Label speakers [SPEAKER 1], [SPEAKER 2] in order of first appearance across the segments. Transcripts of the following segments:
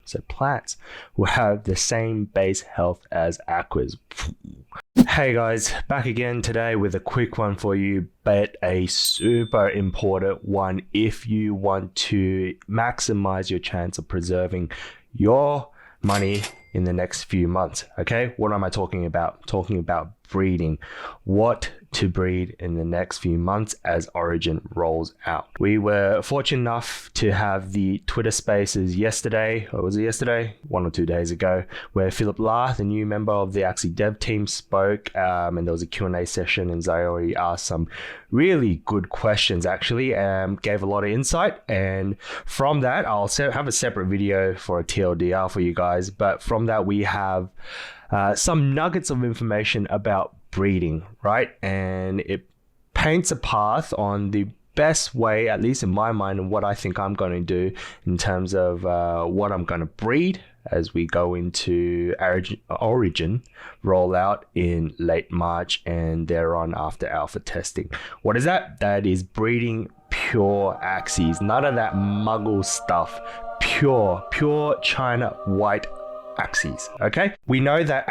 [SPEAKER 1] So plants will have the same base health as aquas. Hey guys, back again today with a quick one for you, but a super important one if you want to maximize your chance of preserving your money in the next few months. Okay, what am I talking about? Talking about breeding. What to breed in the next few months as Origin rolls out. We were fortunate enough to have the Twitter Spaces yesterday, or was it yesterday? 1 or 2 days ago, where Philip La, the new member of the Axie dev team, spoke, and there was a Q&A session, and Zayori asked some really good questions actually, gave a lot of insight, and from that I'll have a separate video for a TLDR for you guys, but from that we have some nuggets of information about breeding, right? And it paints a path on the best way, at least in my mind, and what I think I'm going to do in terms of what I'm going to breed as we go into Origin rollout in late March and thereon after alpha testing. What is that? That is breeding pure Axies, none of that muggle stuff, pure China white Axies. Okay, we know that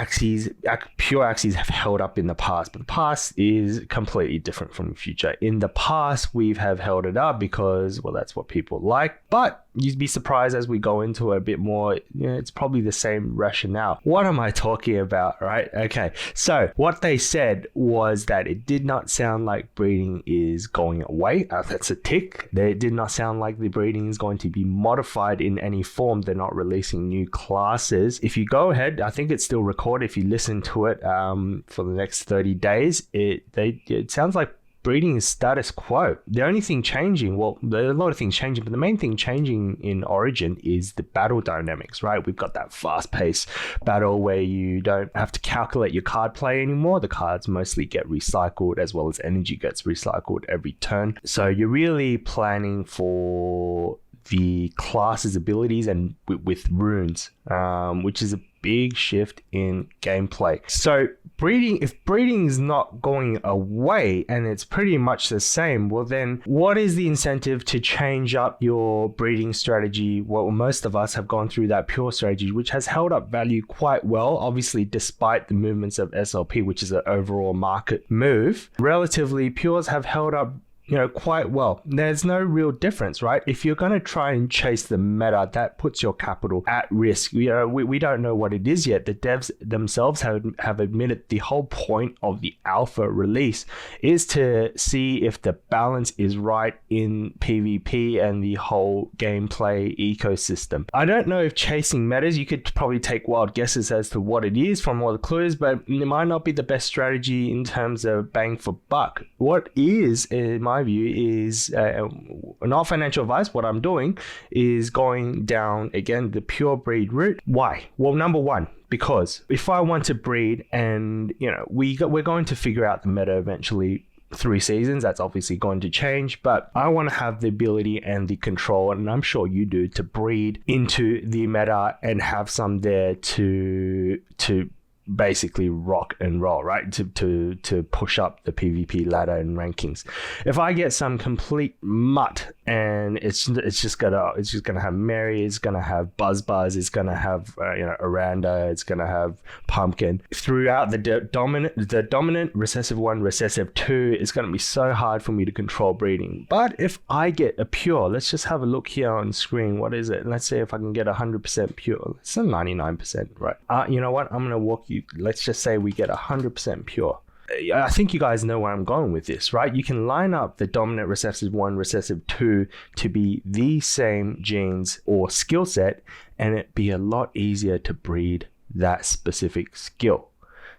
[SPEAKER 1] pure Axies have held up in the past, but the past is completely different from the future. In the past, we have held it up because, well, that's what people like, but you'd be surprised as we go into it a bit more, it's probably the same rationale. What am I talking about, right? Okay, so what they said was that it did not sound like breeding is going away. That's a tick. It did not sound like the breeding is going to be modified in any form. They're not releasing new classes. If you go ahead, I think it's still recorded. If you listen to it for the next 30 days, it sounds like breeding is status quo. The only thing changing, well, there are a lot of things changing, but the main thing changing in Origin is the battle dynamics, right? We've got that fast-paced battle where you don't have to calculate your card play anymore. The cards mostly get recycled, as well as energy gets recycled every turn. So you're really planning for the class's abilities and with runes, which is a big shift in gameplay. So if breeding is not going away and it's pretty much the same, well then what is the incentive to change up your breeding strategy? Well, most of us have gone through that pure strategy, which has held up value quite well, obviously, despite the movements of SLP, which is an overall market move. Relatively, pures have held up quite well. There's no real difference, right? If you're going to try and chase the meta, that puts your capital at risk. We don't know what it is yet. The devs themselves have admitted the whole point of the alpha release is to see if the balance is right in PvP and the whole gameplay ecosystem. I don't know if chasing metas, you could probably take wild guesses as to what it is from all the clues, but it might not be the best strategy in terms of bang for buck. What is, in my view, is not financial advice. What I'm doing is going down again the pure breed route. Why? Well, number one, because if I want to breed, and we're going to figure out the meta eventually through seasons, that's obviously going to change, but I want to have the ability and the control, and I'm sure you do, to breed into the meta and have some there to basically rock and roll, right? To push up the PvP ladder and rankings. If I get some complete mutt and it's just gonna have Mary, it's gonna have Buzz, it's gonna have Aranda, it's gonna have Pumpkin throughout the dominant recessive 1, recessive 2, it's gonna be so hard for me to control breeding. But if I get a pure, let's just have a look here on screen. What is it? Let's see if I can get 100% pure. It's a 99%, right? You know what? I'm gonna walk you. Let's just say we get 100% pure. I think you guys know where I'm going with this, right? You can line up the dominant recessive 1, recessive 2 to be the same genes or skill set, and it'd be a lot easier to breed that specific skill.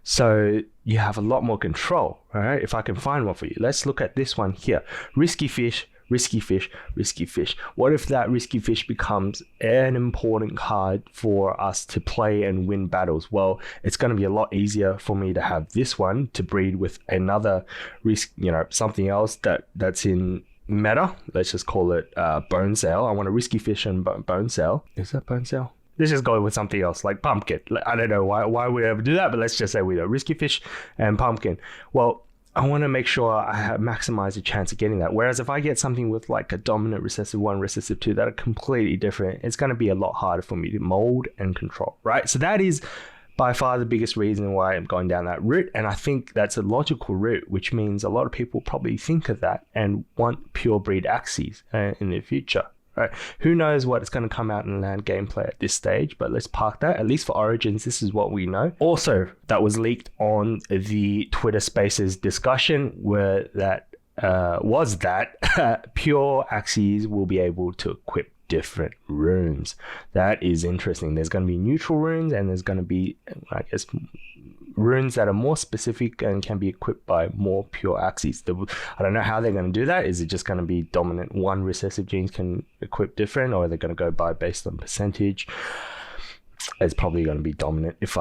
[SPEAKER 1] So you have a lot more control, all right? If I can find one for you. Let's look at this one here. Risky fish, risky fish, risky fish. What if that risky fish becomes an important card for us to play and win battles? Well, it's going to be a lot easier for me to have this one to breed with another risk, something else that's in meta. Let's just call it bone sail. I want a risky fish and bone sail. Is that bone sail? Let's just go with something else like pumpkin. I don't know why we ever do that, but let's just say we do risky fish and pumpkin. Well, I want to make sure I maximize the chance of getting that. Whereas if I get something with like a dominant recessive 1, recessive 2 that are completely different, it's going to be a lot harder for me to mold and control, right? So that is by far the biggest reason why I'm going down that route. And I think that's a logical route, which means a lot of people probably think of that and want pure breed Axies in the future. Right. Who knows what's going to come out in land gameplay at this stage, but let's park that. At least for Origins, this is what we know. Also, that was leaked on the Twitter Spaces discussion where that pure Axies will be able to equip different runes. That is interesting. There's going to be neutral runes and there's going to be, I guess, runes that are more specific and can be equipped by more pure Axies. I don't know how they're going to do that. Is it just going to be dominant 1 recessive genes can equip different, or are they going to go by based on percentage? It's probably going to be dominant if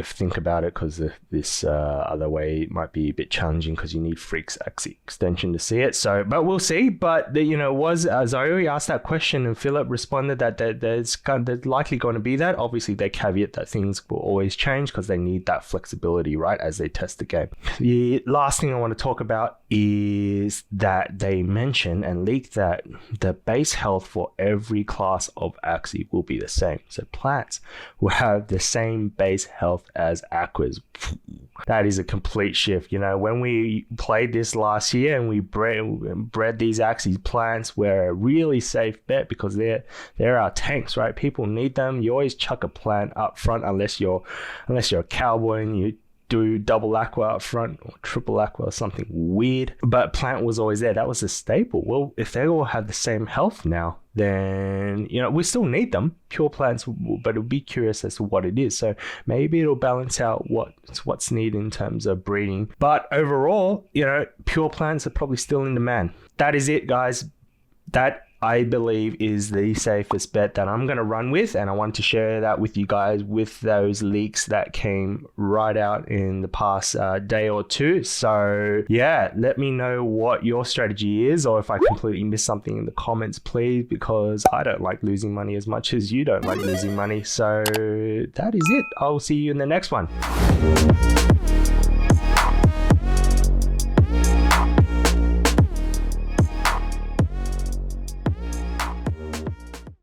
[SPEAKER 1] think about it, because this other way might be a bit challenging because you need Freak's Axie extension to see it. So, but we'll see. But Zoe asked that question and Philip responded that there's likely going to be that. Obviously, they caveat that things will always change because they need that flexibility, right, as they test the game. The last thing I want to talk about is that they mention and leak that the base health for every class of Axie will be the same. So plants will have the same base health as Aquas. That is a complete shift. When we played this last year and we bred these Axies, plants were a really safe bet because they're our tanks, right? People need them. You always chuck a plant up front unless you're a cowboy and you do double aqua up front or triple aqua or something weird, but plant was always there. That was a staple. Well, if they all have the same health now, then we still need them, pure plants, but it'll be curious as to what it is. So maybe it'll balance out what's needed in terms of breeding. But overall, pure plants are probably still in demand. That is it, guys. That I believe is the safest bet that I'm going to run with, and I want to share that with you guys with those leaks that came right out in the past day or two. So yeah, let me know what your strategy is, or if I completely missed something in the comments, please, because I don't like losing money as much as you don't like losing money. So that is it. I'll see you in the next one.